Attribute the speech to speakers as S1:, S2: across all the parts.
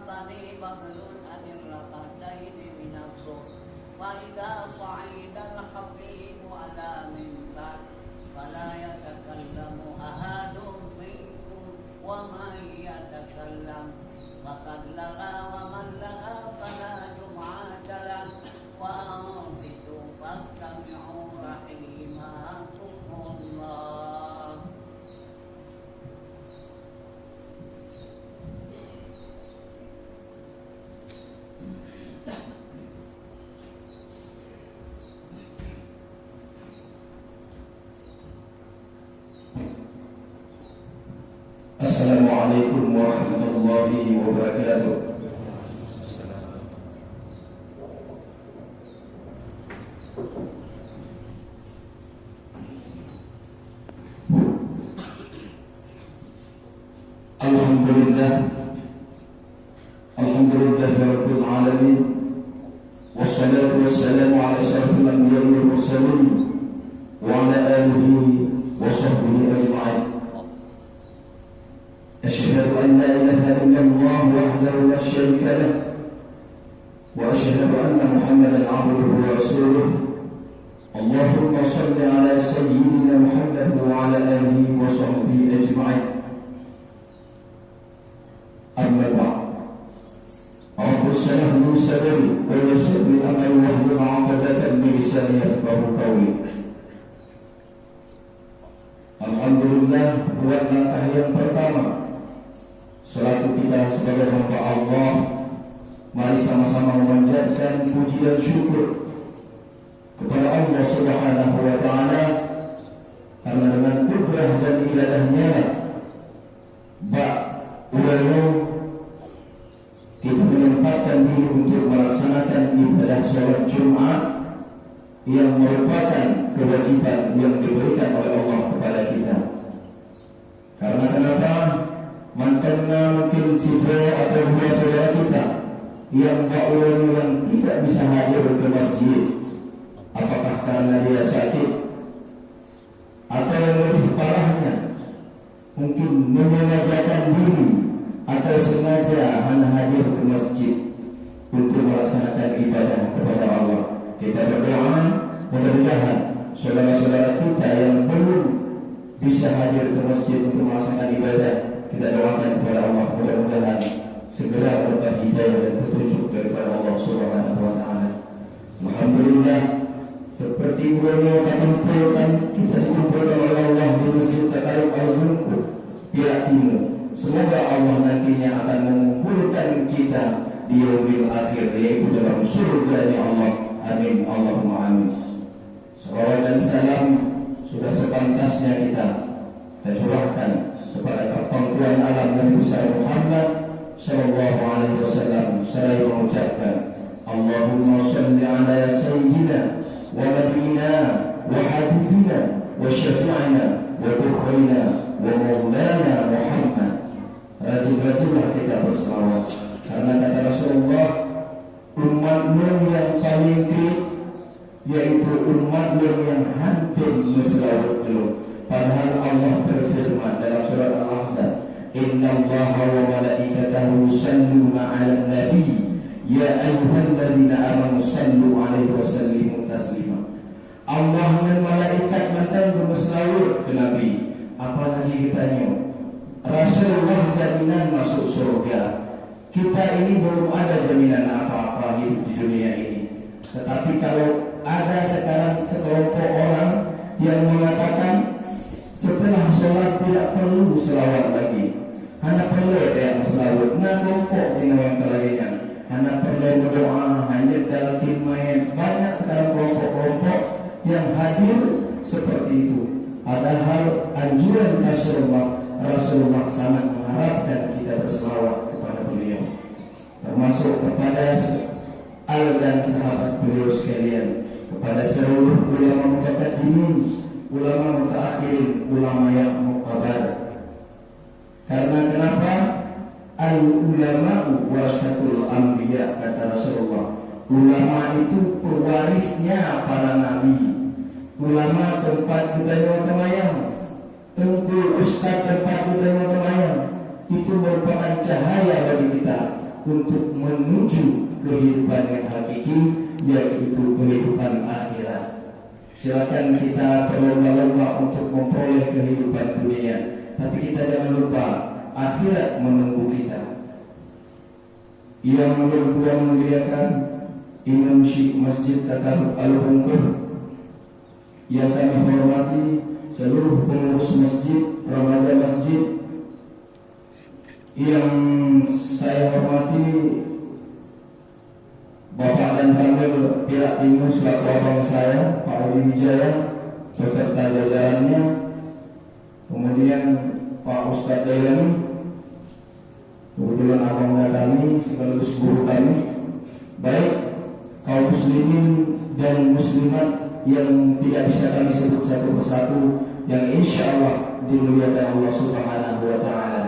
S1: tani baghlun anir rakataini minabso Fa'idha sa'idal habibu ala mintar Fala yatakallamu ahadum minkum Wa man yatakallam Faqad laga wa man laga fala jum'atalah Wa ansitu fastami'u rahimakumullah
S2: Assalamualaikum warahmatullahi wabarakatuh. Alhamdulillah Rabbil alamin Wassalatu wassalamu ala asyrafil anbiya'i wal mursalin Wa ala alihi wa sahbihi ajma'in أشهد أن لا إله إلا الله وحده لا شريك له وأشهد أن محمدا عبده ورسوله اللهم صل على سيدنا محمد وعلى آله وصحبه أجمعين أما بعد رب اشرح لي صدري ويسر لي أمري واحلل عقدة من لساني يفقهوا قولي Alhamdulillah buat langkah yang pertama selaku kita sebagai hamba Allah, mari sama-sama memanjatkan puji dan syukur kepada Allah Subhanahu wa taala karena dengan kudrah dan ilahnya kita menyempatkan diri untuk melaksanakan ibadah salat Jumat yang merupakan kewajiban yang diberikan oleh Allah kepada kita. Karena kenapa? Mantannya mungkin sibuk atau dua saudara kita yang tidak bisa hadir ke masjid, apakah karena dia sakit atau yang lebih parahnya mungkin menyengajakan diri atau sengaja hanya hadir ke masjid untuk melaksanakan ibadah kepada Allah. Kita berdoa mudah-mudahan saudara-saudara kita yang belum bisa hadir ke masjid untuk melaksanakan ibadah, kita doakan kepada Allah mudah-mudahan segera mendapat hidayah dan petunjuk daripada Allah Subhanahu wa taala. Alhamdulillah, seperti beliau dikumpulkan, kita dikumpulkan oleh Allah di Masjid Taqarrub Al-Zulku pihak timur. Semoga Allah nantinya akan mengumpulkan kita di yaumil akhir, yaitu dalam surga Allah. Amin Allahumma amin. Salawat dan salam sudah sepantasnya kita curahkan kepada pangkuan alam Nabi besar Muhammad sallallahu alaihi wasallam. Saya mengucapkan Allahumma shalli ala sayyidina wa nabiyina wa habibina wa syafi'ina wa dukhina wa maulana Muhammad. Rajin-rajinlah kita berselawat, karena kata Rasulullah, umat Nur yang paling krik yaitu umat Nur yang hampir berselawat belum. Padahal Allah berfirman dalam surat Al-Ahzab, Innallaha wa malaikatahu yusalluna 'alan nabi ya ayyuhalladzina amanu sallu 'alaihi wa sallimu taslima. Allah dan malaikat mantan berselawat ke Nabi. Apalagi kitanya Rasulullah jaminan masuk surga. Kita ini belum ada jaminan apa-apa hidup di dunia ini. Tetapi kalau ada sekarang sekelompok orang yang mengatakan setelah sholat tidak perlu selawat lagi, hanya perlu yang selawat. Nah, kelompok ini yang lainnya hanya perlu berdoa, hanya dalkin main. Banyak sekarang kelompok-kelompok yang hadir seperti itu. Padahal anjuran Rasulullah sangat mengharapkan kita berselawat kepada beliau, termasuk kepada al dan sahabat beliau sekalian, kepada seluruh ulama mutaqaddimin, ulama mutaakhirin, ulama yang muqtabar. Karena kenapa? Al-ulama'u warasatul anbiya, kata Rasulullah. Ulama itu pewarisnya para nabi. Ulama tempat kita temayang, tengku ustaz tempat kita temayang. Itu merupakan cahaya bagi kita. untuk menuju kehidupan yang hakiki, yaitu kehidupan akhirat. Silakan kita berlomba-lomba untuk memperoleh kehidupan dunia, tapi kita jangan lupa akhirat menunggu kita. Yang kedua memuliakan Imam Syekh Masjid Takarub Al-Bungkur, yang kami hormati seluruh pengurus masjid, remaja masjid, yang saya hormati Bapak dan Panggil pihak timur selaku abang saya, Pak Adi Wijaya, beserta jajarannya, kemudian Pak Ustadz Dailani, kebetulan abangnya kami, sekaligus guru kami, baik kaum muslimin dan muslimat yang tidak bisa kami sebut satu persatu, yang insya Allah dimuliakan Allah Subhanahu wa Ta'ala.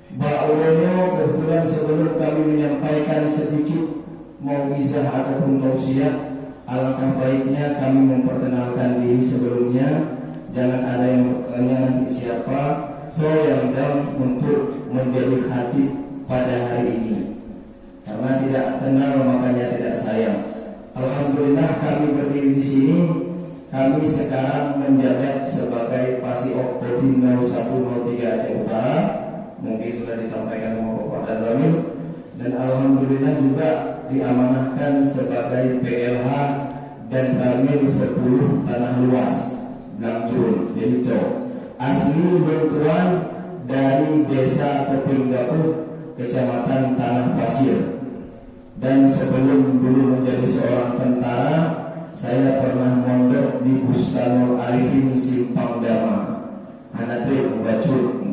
S2: Ba'ulunyo, kebetulan sebelum kami menyampaikan sedikit mau'izah ataupun tausiah, alangkah baiknya kami memperkenalkan diri sebelumnya. Jangan ada yang bertanya nanti siapa. Saya yang untuk menjadi khatib pada hari ini, karena tidak kenal makanya tidak sayang. Alhamdulillah kami berdiri di sini. Kami sekarang menjabat sebagai Pasiop Kodim 0103 Aceh Utara. Mungkin sudah disampaikan sama Bapak dan Ramil. Dan alhamdulillah juga diamanahkan sebagai PLH dan Ramil 10 tanah luas Blangcurun. Jadi itu asli bentuan dari desa Tepinggapur, Kecamatan Tanah Pasir. Dan sebelum dulu menjadi seorang tentara, saya pernah mondok di Bustanul Arifin Simpang Dama, Hanadri Bacur.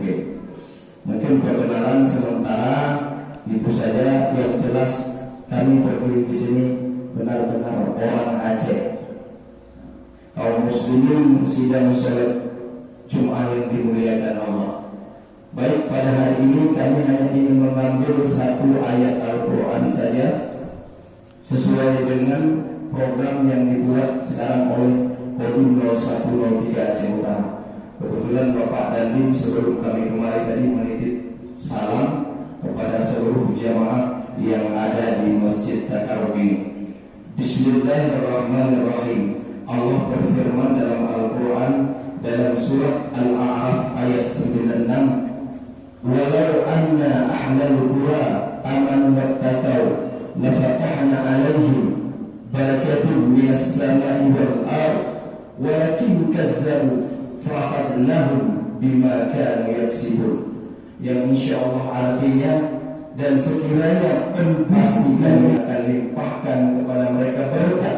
S2: Mungkin perkenalan sementara itu saja. Yang jelas kami berdiri di sini benar-benar orang Aceh, kaum muslimin sidang salat Jumat yang dimuliakan Allah. Baik, pada hari ini kami hanya ingin mengambil satu ayat Al-Quran saja, sesuai dengan program yang dibuat sekarang oleh Kodim 0103 Aceh Utara. Kebetulan Bapak Dandim sebelum kami kemarin tadi menitip salam kepada seluruh jamaah yang ada di Masjid Takarub ini. Bismillahirrahmanirrahim. Allah berfirman dalam Al-Quran dalam surat Al-A'raf ayat 96, walau anna ahlal qura amanu wattaqau lafatahna alaihim barakatun minas samai wal ard walakin kazzabu fa'akhadnahum bima kanu yaksibun. Yang insyaallah artinya, dan sekiranya pasti kami akan limpahkan kepada mereka berkat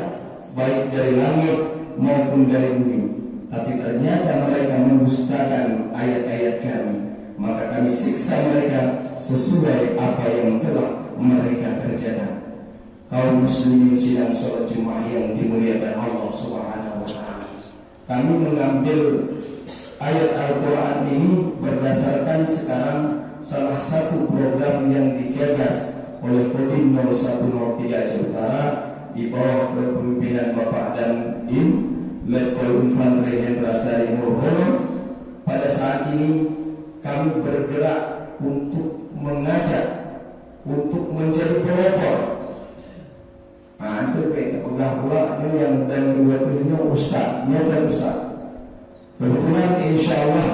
S2: baik dari langit maupun dari bumi, tapi ternyata mereka mendustakan ayat-ayat kami, maka kami siksa mereka sesuai apa yang telah mereka kerjakan. Kaum muslimin sidang salat Jumat yang dimuliakan Allah Subhanahu wa Ta'ala, kami mengambil ayat Al-Quran ini berdasarkan sekarang salah satu program yang digagas oleh Kodim 0103 Aceh Utara di bawah kepemimpinan Bapak Dandim Letkol Infanteri Hendra Sari Murhono. Pada saat ini kami bergerak untuk mengajak, untuk menjadi pelopor. Nah, itu kayak pegang yang dan dua-duanya ustaznya dan ustaz. Kebetulan insya Allah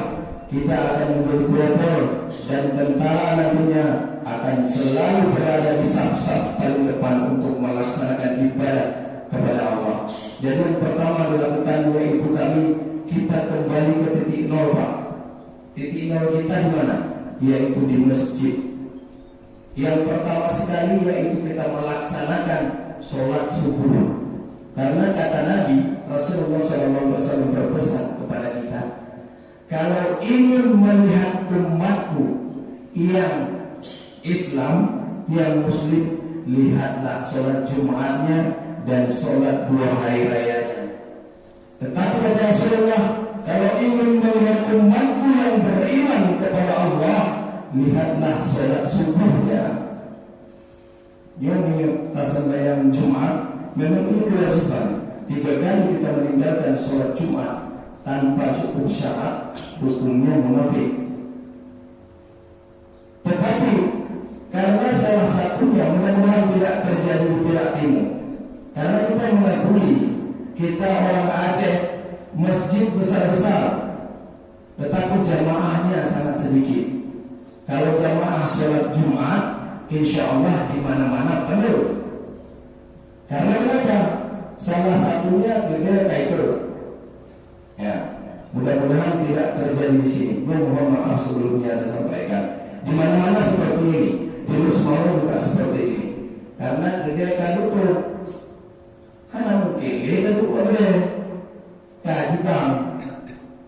S2: kita akan menjadi pelopor dan tentara nantinya akan selalu berada di saf-saf paling depan untuk melaksanakan ibadah kepada Allah. Jadi yang pertama dilakukan yaitu kita kembali ke titik nol, Pak. Titik nol kita di mana? Yaitu di masjid. Yang pertama sekali yaitu kita melaksanakan sholat subuh. Karena kata Nabi Rasulullah SAW berpesan kepada kita, kalau ingin melihat umatku yang Islam, yang Muslim, lihatlah sholat Jumatnya dan sholat 2 hari rayanya. Tetapi kata Rasulullah, kalau ingin melihat umatku yang beriman kepada Allah, lihatlah sholat subuhnya. Yang sembahyang Jumat memang ini kewajiban. 3 kali kita meninggalkan sholat Jumat tanpa cukup syarat, hukumnya munafik. Tetapi karena satunya mudah-mudahan tidak terjadi di pihak timur. Karena kita mengakui kita orang Aceh masjid besar-besar, tetapi jamaahnya sangat sedikit. Kalau jamaah sholat Jumat, insya Allah di mana-mana penuh. Karena kenapa? Salah satunya gereja itu. Ya, mudah-mudahan tidak terjadi di sini. Mohon maaf sebelumnya saya sampaikan. Di mana-mana seperti ini, di Rusmawar juga seperti ini. Karena gereja itu hanya mungkin gereja itu boleh. Keajaiban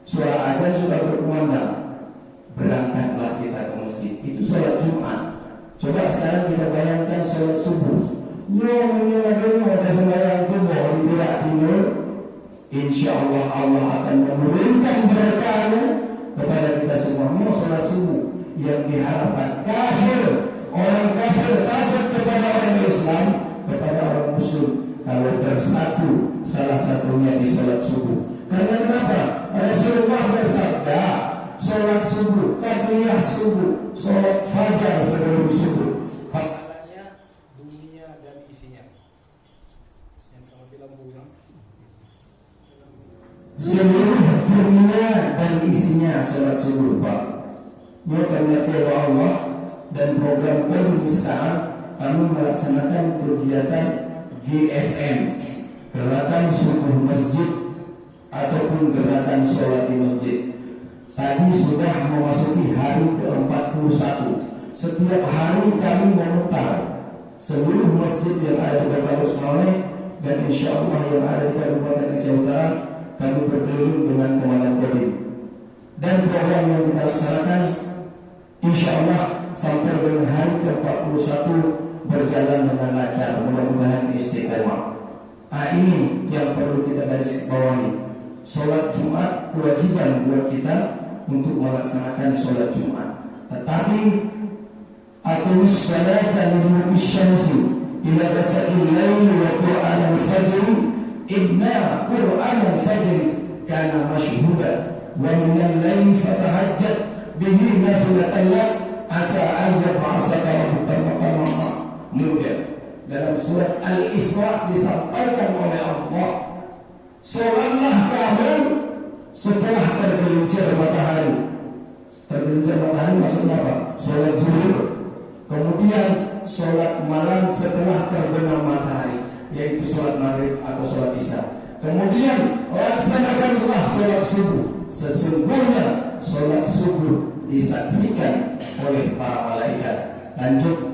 S2: suara azan sudah berkumandang. Berangkatlah kita ke masjid. Itu sholat Jumat. Coba sekarang kita bayangkan sholat subuh. Ada sembahyang subuh di pihak timur. Insya Allah Allah akan menurunkan berkahnya kepada kita semua. Mau sholat subuh yang diharapkan kafir, orang kafir takut kepada orang Islam, kepada orang Muslim kalau bersatu salah satunya di sholat subuh. Karena kenapa? Rasulullah bersabda, sholat subuh, tahliyah subuh, sholat fajar sebelum subuh.
S3: Pahalanya dunia dan isinya. Yang kalau film bukan.
S2: Seluruh dunia dan isinya sholat subuh, Pak. Dia ternyata Allah dan program kami sekarang kami melaksanakan kegiatan GSM, gerakan subuh masjid ataupun gerakan sholat di masjid. Tadi sudah memasuki hari ke-41. Setiap hari kami memutar seluruh masjid yang ada di Kota Rusmawar dan insya Allah yang ada di Kabupaten Aceh Utara. Kami berkeliling dengan Komandan Kodim. Dan program yang kita laksanakan insya Allah sampai dengan hari ke-41 berjalan dengan lancar. Mudah-mudahan istiqomah. Ini yang perlu kita garis bawahi. Sholat Jumat kewajiban buat kita untuk melaksanakan sholat Jumat. Tetapi aqimus salata liduluki syamsi ila ghasaqil lail wa qur'an al-fajr inna qur'an al-fajr kana mashhuda wa min al-lail fatahajjat bihi nafilatan lak asa an yab'asaka rabbuka maqaman mahmuda. Dalam surat Al-Isra disampaikan oleh Allah, sholatlah kamu setelah tergelincir matahari. Tergelincir matahari maksudnya apa? Sholat zuhur. Kemudian sholat malam setelah terbenam matahari, yaitu sholat maghrib atau sholat isya. Kemudian laksanakanlah sholat subuh. Sesungguhnya sholat subuh disaksikan oleh para malaikat. Lanjut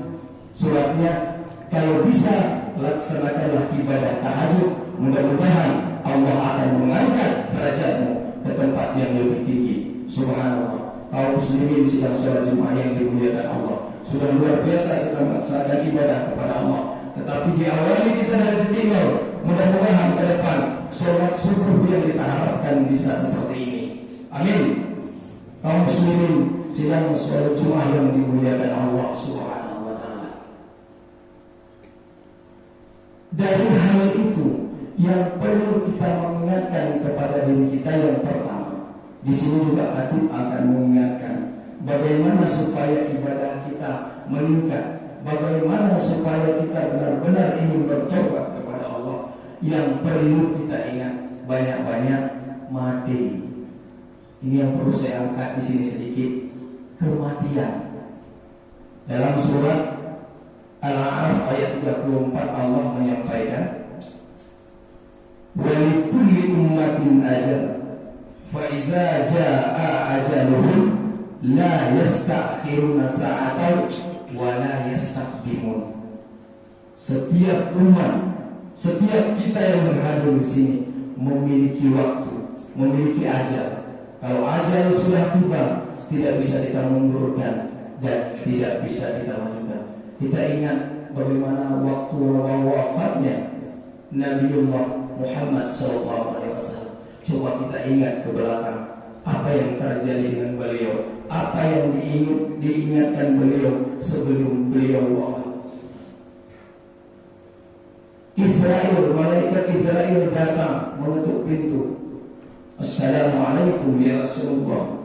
S2: suratnya, kalau bisa laksanakanlah ibadah tahajud. Mudah-mudahan Allah akan mengangkat derajatmu ke tempat yang lebih tinggi. Subhanallah. Kaum muslimin sidang sholat Jumat yang dimuliakan Allah, sudah luar biasa kita melaksanakan ibadah kepada Allah. Tetapi diawali kita dari ditinggal. Mudah-mudahan ke depan sholat subuh yang kita harapkan bisa seperti ini. Amin. Kaum muslimin sidang sholat Jumat yang dimuliakan Allah Subhanahu wa ta'ala. Dari hal itu yang perlu kita mengingatkan kepada diri kita yang pertama, di sini juga Khatib akan mengingatkan bagaimana supaya ibadah kita meningkat, bagaimana supaya kita benar-benar ingin bertobat kepada Allah. Yang perlu kita ingat banyak-banyak mati. Ini yang perlu saya angkat di sini sedikit, kematian. Dalam surat Al-A'raf ayat 34 Allah menyampaikan, وَلِكُلِّ أُمَّةٍ أَجَلٌ فَإِذَا جَاءَ أَجَلُهُمْ لَا يَسْتَأْخِرُونَ سَاعَةً وَلَا يَسْتَقْدِمُونَ. Setiap umat, setiap kita yang berhadir di sini memiliki waktu, memiliki ajal. Kalau ajal sudah tiba, tidak bisa kita mundurkan dan tidak bisa kita majukan. Kita ingat bagaimana waktu wafatnya Nabiullah Muhammad SAW. Coba kita ingat ke belakang, apa yang terjadi dengan beliau, apa yang diingatkan beliau sebelum beliau wafat. Israel, malaikat Israel datang mengetuk pintu. Assalamualaikum ya Rasulullah.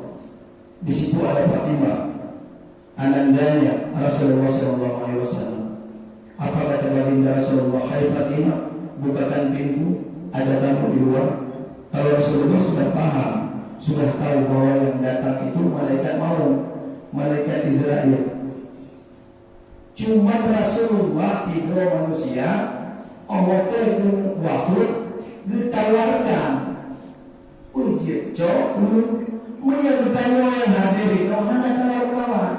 S2: Di situ ada Fatimah, anandanya Rasulullah SAW. kepada Rasulullah, "Hai Fatimah, bukakan pintu, ada tamu di luar." Kalau Rasulullah sudah paham, sudah tahu bahwa yang datang itu malaikat maut, malaikat Israel. Cuma Rasulullah tiga manusia, Allah itu wafud, ditawarkan. Uji cok, menyertanya yang hadir itu hanya kawan-kawan.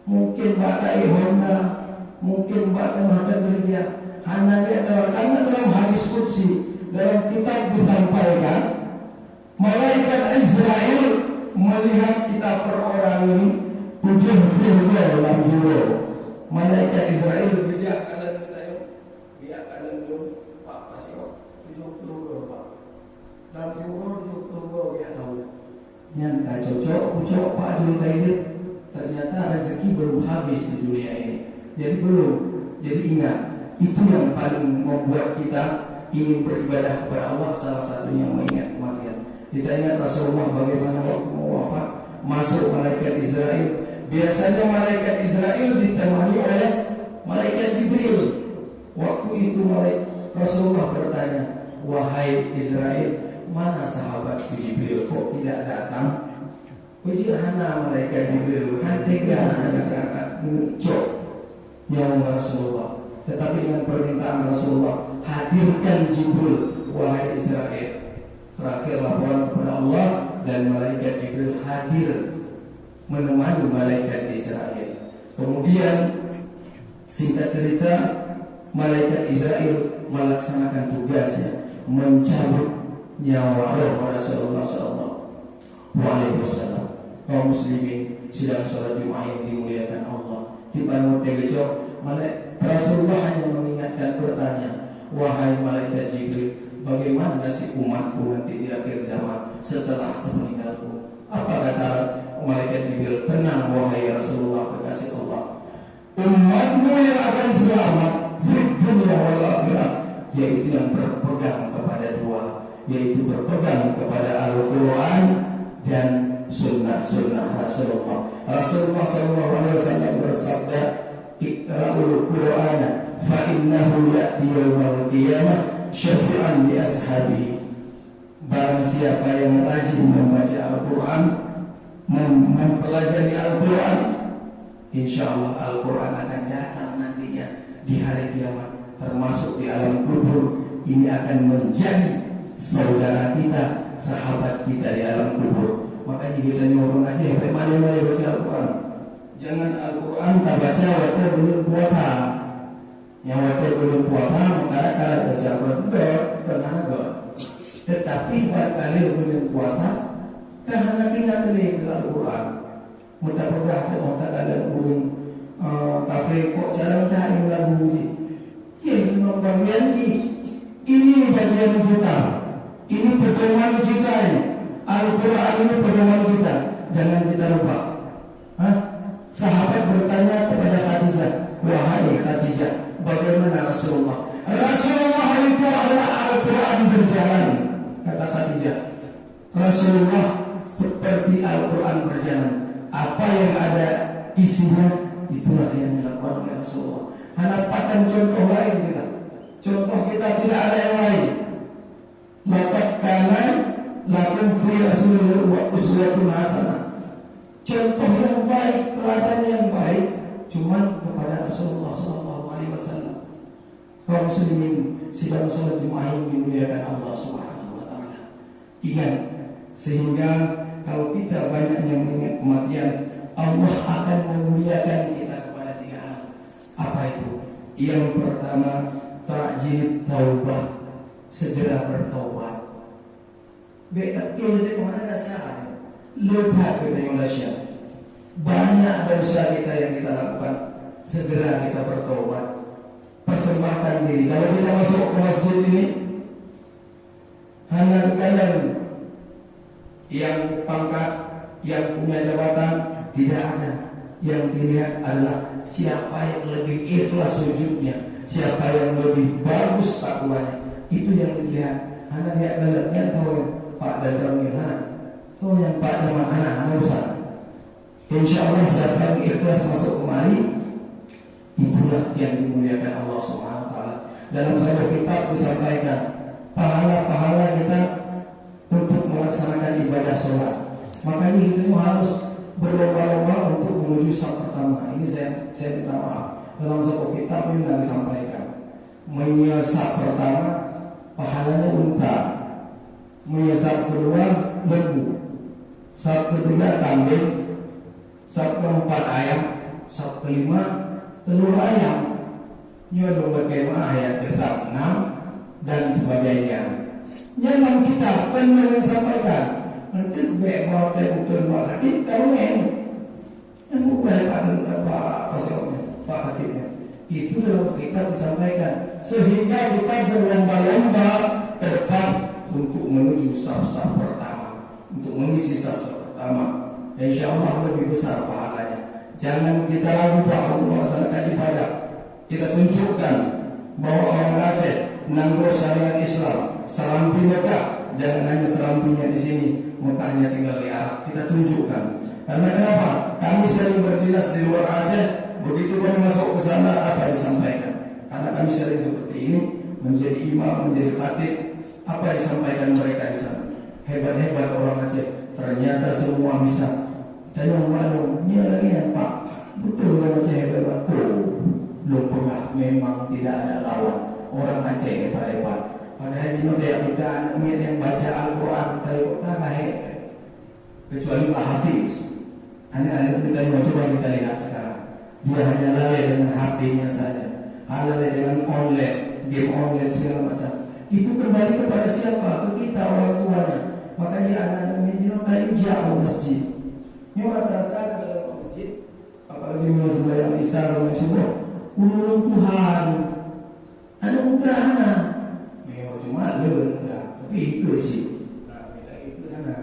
S2: Mungkin bakai Honda, mungkin bakai mata kerja. Hanya dia karena dalam hadis qudsi, dalam kitab disampaikan, malaikat Israel melihat kita perorangi ujung dalam juro. Malaikat Israel bijak kalian kita yuk, biar kalian belum Pak Pasio ujung juro Pak. Dalam juro ujung juro dia tahu. Yang tak cocok Pak Abdul Qadir. Ternyata rezeki belum habis di dunia ini. Jadi belum. Jadi ingat, itu yang paling membuat kita ingin beribadah kepada Allah, salah satunya mengingat kematian. Kita ingat Rasulullah bagaimana waktu mau wafat, masuk malaikat Israel. Biasanya malaikat Israel ditemani oleh malaikat Jibril. Waktu itu Rasulullah bertanya, "Wahai Israel, mana sahabat Jibril kok tidak datang?" Uji hana malaikat Jibril, hantiga masyarakat cok nyawa Rasulullah. Tetapi dengan permintaan Rasulullah, hadirkan Jibril, wahai Israel. Terakhir laporan kepada Allah dan malaikat Jibril hadir menemani malaikat Israel. Kemudian singkat cerita, malaikat Israel melaksanakan tugasnya mencabut nyawa Rasulullah SAW. Kaum muslimin sidang sholat Jumat yang dimuliakan Allah, kita mau tegejok, Rasulullah hanya mengingatkan, bertanya, "Wahai malaikat Jibril, bagaimana nasib umatku nanti di akhir zaman setelah semeninggalku?" Apa kata malaikat Jibril? "Tenang wahai Rasulullah, kekasih Allah, umatmu yang akan selamat di dunia wal akhirah, yaitu yang berpegang kepada dua, yaitu berpegang kepada Al-Quran dan sunnah Rasulullah." Rasulullah SAW bersabda, "Iqra'ul Qur'ana fa innahu ya'ti yawmal qiyamah syafi'an li ashabihi." Barang siapa yang rajin membaca Al-Quran, mempelajari Al-Quran, insyaallah Al-Quran akan datang nantinya di hari kiamat, termasuk di alam kubur. Ini akan menjadi saudara kita, sahabat kita di alam kubur. Makanya kita nyuruh aja sampai mana-mana baca Al-Quran. Jangan Al-Quran tak baca waktu belum puasa. Yang waktu belum puasa maka kalau baca Al-Quran tenang aja. Tetapi buat kalian belum puasa, karena tinggal beli Al-Quran. Mudah-mudah ke otak kalian belum kafe kok jarang tak yang lagu ni. Ya, memang bagian ini bagian kita. Ini pedoman kita ini. Al-Quran ini pedoman kita. Jangan kita lupa. Sahabat bertanya kepada Khadijah, "Wahai Khadijah, bagaimana Rasulullah?" "Rasulullah itu adalah Al-Quran berjalan," kata Khadijah. Rasulullah seperti Al-Quran berjalan. Apa yang ada isinya, itulah yang dilakukan oleh Rasulullah. Hanapakan contoh lain kita. Contoh kita tidak ada yang lain. Laqad kana lakum fi Rasulillah uswatun hasanah. Contoh yang baik, teladan yang baik, cuman kepada Rasulullah SAW. Kaum muslimin sidang salat Jumat yang dimuliakan Allah Subhanahu wa taala. Ingat, sehingga kalau kita banyak yang mengingat kematian, Allah akan memuliakan kita kepada tiga hal. Apa itu? Yang pertama, ta'jil taubah, segera bertaubat. Beda kita mana nasihat. Lihat kita Indonesia, banyak dosa kita yang kita lakukan, segera kita bertobat, persembahkan diri. Kalau kita masuk ke masjid ini, hanya kalian yang pangkat, yang punya jabatan, tidak ada. Yang dilihat adalah siapa yang lebih ikhlas sujudnya, siapa yang lebih bagus takwanya. Itu yang dilihat. Hanya lihat kalian tahu Pak Dadang Mirna. So yang Pak Camat anak usah. Insya Allah siapa yang ikhlas masuk kemari, Itulah yang dimuliakan Allah Subhanahu wa taala. Dalam satu kitab disampaikan pahala-pahala kita untuk melaksanakan ibadah sholat. Makanya kita harus berlomba-lomba untuk menuju saf pertama. Ini saya minta maaf. Dalam satu kitab ini disampaikan menyesap pertama pahalanya unta, menyesap kedua lembu, saf ketiga kambing, saf keempat ayam, saf kelima telur ayam, nyodong bagaimana ayat ke-6 dan sebagainya. Dalam kitab kan yang sampaikan untuk bawa betul Pak Khatib kalau yang bukan Pak Khatibnya itu dalam kitab disampaikan sehingga kita berlomba-lomba ke depan untuk menuju saf-saf pertama, untuk mengisi saf-saf pertama. Insya Allah lebih besar pahalanya. Jangan kita ragu Pak untuk melaksanakan ibadah. Kita tunjukkan bahwa orang Aceh menanggung syariat Islam, serambi Mekah, jangan hanya serambinya di sini, Mekahnya tinggal di Arab. Kita tunjukkan. Karena kenapa? Kami sering berdinas di luar Aceh, begitu kami masuk ke sana apa disampaikan? Karena kami sering seperti ini, menjadi imam, menjadi khatib, apa disampaikan mereka di sana? Hebat-hebat orang Aceh, ternyata semua bisa. Dan yang malu, ini lagi yang Pak, betul orang Aceh hebat. Belum pernah, memang tidak ada lawan. Orang Aceh hebat-hebat. Padahal ini dia kita anak yang baca Al-Quran kota hebat. Kecuali Pak Hafiz. Anak-anak kita yang coba kita lihat sekarang. Dia hanya lalai dengan HP-nya saja, lalai dengan online, game online segala macam. Itu kembali kepada siapa? Ke kita orang tuanya. Makanya anak-anak ini tadi jauh masjid. Ini rata-rata dalam masjid, apalagi mau sembahyang isya dan subuh, ulun Tuhan, ada mudah-mudahan, memang cuma mudah, tapi itu sih, beda itu anak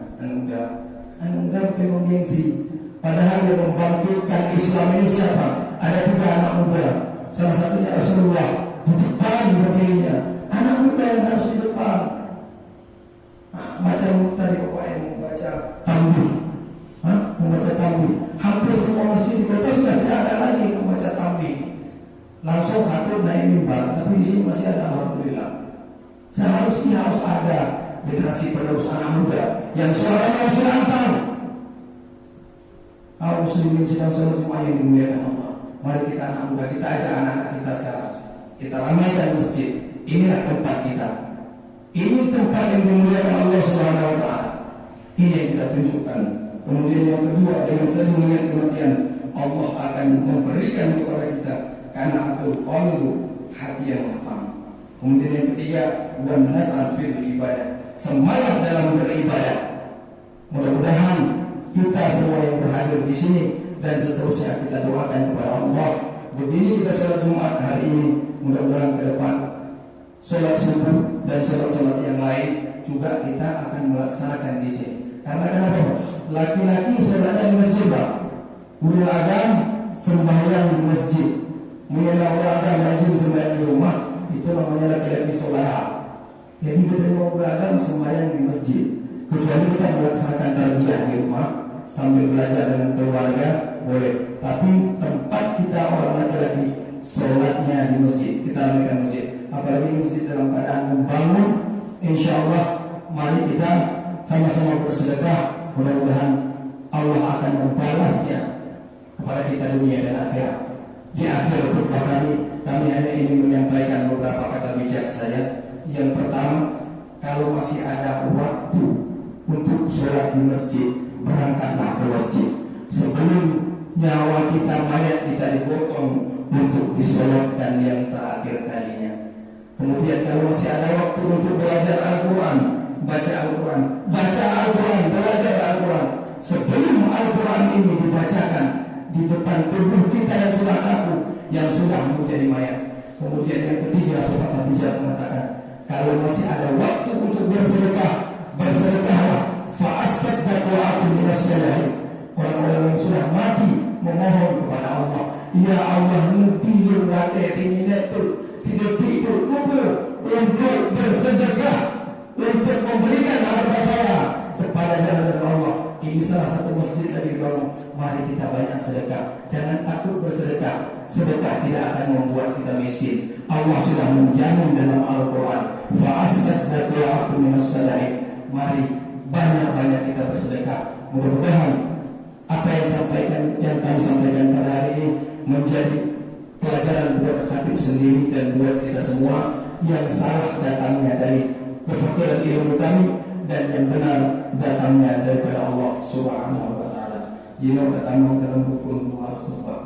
S2: mudah penuh gengsi. Padahal yang membangkitkan Islam ini siapa? Ada 3 anak muda, salah satunya Rasulullah di depan berdirinya. Anak muda yang harus di depan. Macam tadi Bapak yang membaca tambih. Membaca tambih. Hampir semua masjid di kota sudah tidak ada lagi membaca tambih. Langsung khatib naik mimbar, tapi di sini masih ada, alhamdulillah. Seharusnya harus ada generasi penerus anak muda yang suaranya masih lantang. Kaum muslimin sedang sholat Jumat yang dimuliakan Allah. Mari kita anak muda, kita ajak anak-anak kita sekarang. Kita ramaikan masjid. Inilah tempat kita. Ini tempat yang dimuliakan Allah Subhanahu wa taala. Ini yang kita tunjukkan. Kemudian yang kedua, dengan sering mengingat kematian, Allah akan memberikan kepada kita qanaatul qalbi, hati yang lapang. Kemudian yang ketiga, wan nas'al fil ibadah, semangat dalam beribadah. Mudah-mudahan kita semua yang berhadir di sini dan seterusnya kita doakan kepada Allah. Begini kita sholat Jumat hari ini, mudah-mudahan ke depan sholat subuh dan sholat-sholat yang lain juga kita akan melaksanakan di sini. Karena kenapa? Laki-laki sholatnya di masjid, Pak. Ulul Adam sembahyang di masjid. Mengenal ulul Adam rajin sembahyang di rumah, itu namanya laki-laki sholat. Jadi kita mau ulul Adam sembahyang di masjid. Kecuali kita melaksanakan tarbiyah di rumah sambil belajar dengan keluarga boleh. Tapi tempat kita orang laki-laki sholatnya di masjid, kita ramaikan masjid. Apalagi masjid dalam keadaan membangun, insya Allah mari kita sama-sama bersedekah. Mudah-mudahan Allah akan membalasnya kepada kita dunia dan akhirat. Di akhir khutbah kami hanya ingin menyampaikan beberapa kata bijak saya. Yang pertama, kalau masih ada waktu untuk sholat di masjid, berangkatlah ke masjid sebelum nyawa kita, mayat kita dipotong untuk disolatkan yang terakhir kalinya. Kemudian kalau masih ada waktu untuk belajar Al-Quran, baca Al-Quran, belajar Al-Quran. Sebelum Al-Quran ini dibacakan di depan tubuh kita yang sudah kaku, yang sudah menjadi mayat. Kemudian yang ketiga, Bapak bijak mengatakan, kalau masih ada waktu untuk bersedekah, bersedekahlah. Fa'asaddaq wa aku minas salihin. Orang-orang yang sudah mati memohon kepada Allah, ya Allah, ngebilir wate ini netu tidak itu kubur untuk bersedekah, untuk memberikan harta saya kepada jalan Allah. Ini salah satu masjid lagi dibangun. Mari kita banyak sedekah. Jangan takut bersedekah. Sedekah tidak membuat kita miskin. Allah sudah menjamin dalam Al-Quran, fa'asaddaku aku minas-sadaqah. Mari banyak-banyak kita bersedekah. Mudah-mudahan apa yang kami sampaikan pada hari ini menjadi pelajaran buat Habib sendiri dan buat kita semua. Yang salah datangnya dari kefakiran ilmu kami, dan yang benar datangnya daripada Allah Subhanahu wa taala. Jika ketemu dalam buku Al-Khufah.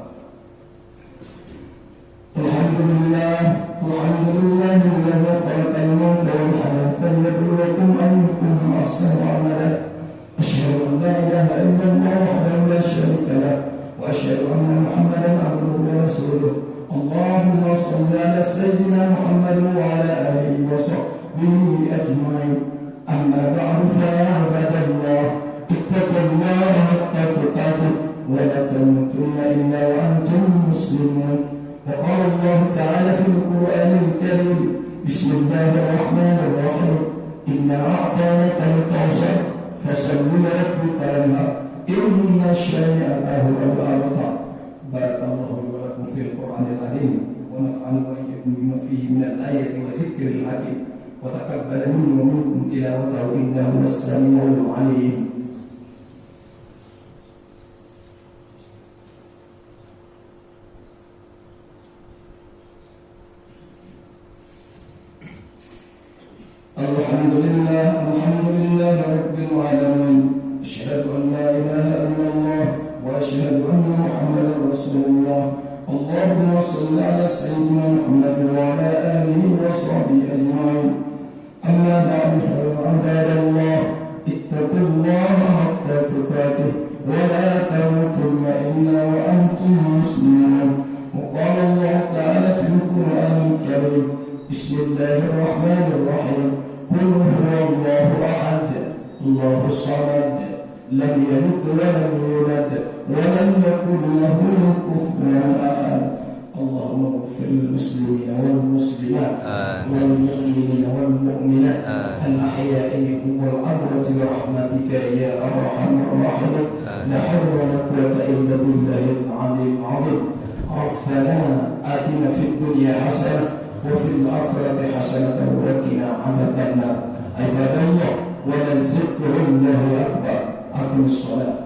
S2: Alhamdulillah, alhamdulillah alladzi khalaqal mauta wal hayata liyabluwakum ayyukum ahsanu amala. Asyhadu an la ilaha illallah wahdahu la syarika lah wa asyhadu anna Muhammadan abduhu wa rasuluh. Allahumma shalli ala sayyidina Muhammad wa ala alihi wa sahbihi ajma'in. Amma ba'du fa ya ibadallah, ittaqullaha haqqa tuqatih wa la tamutunna illa wa antum muslimun. وقال الله تعالى في القرآن الكريم: بسم الله الرحمن الرحيم إنا أعطيناك الكوثر فصل لربك وانحر إن شانئك هو الأبتر. بارك الله لي ولكم في القرآن العظيم ونفعني وإياكم بما فيه من الآية والذكر الحكيم وتقبل مني ومنكم تلاوته إنه هو السميع العليم. Alhamdulillah Rabbil Alamin. Asyhadu an la ilaha illallah wa asyhadu anna Muhammadan Rasulullah. Allahumma shalli ala sayyidina Muhammad wa ala alihi wa sahbihi ajma'in. Amma ba'du fa ibadallah, ittaqullaha haqqa tuqatih wa la tamutunna illa wa antum muslimun. Wa qala Allah ta'ala fil Qur'anil Karim: Bismillahir Rahmanir Rahim. قل هو الله أحد الله الصمد لم يلد ولم يولد ولم يكن له كفوا أحد. اللهم اغفر للمسلمين والمسلمات والمؤمنين والمؤمنات الأحياء منهم والأموات برحمتك يا أرحم الراحمين. لا حول ولا قوة إلا بالله العلي العظيم. ربنا آتنا في الدنيا حسنة وفي الآخرة حسنة وقنا عذاب النار. عباد الله، ولذكر الله أكبر. أقم الصلاة.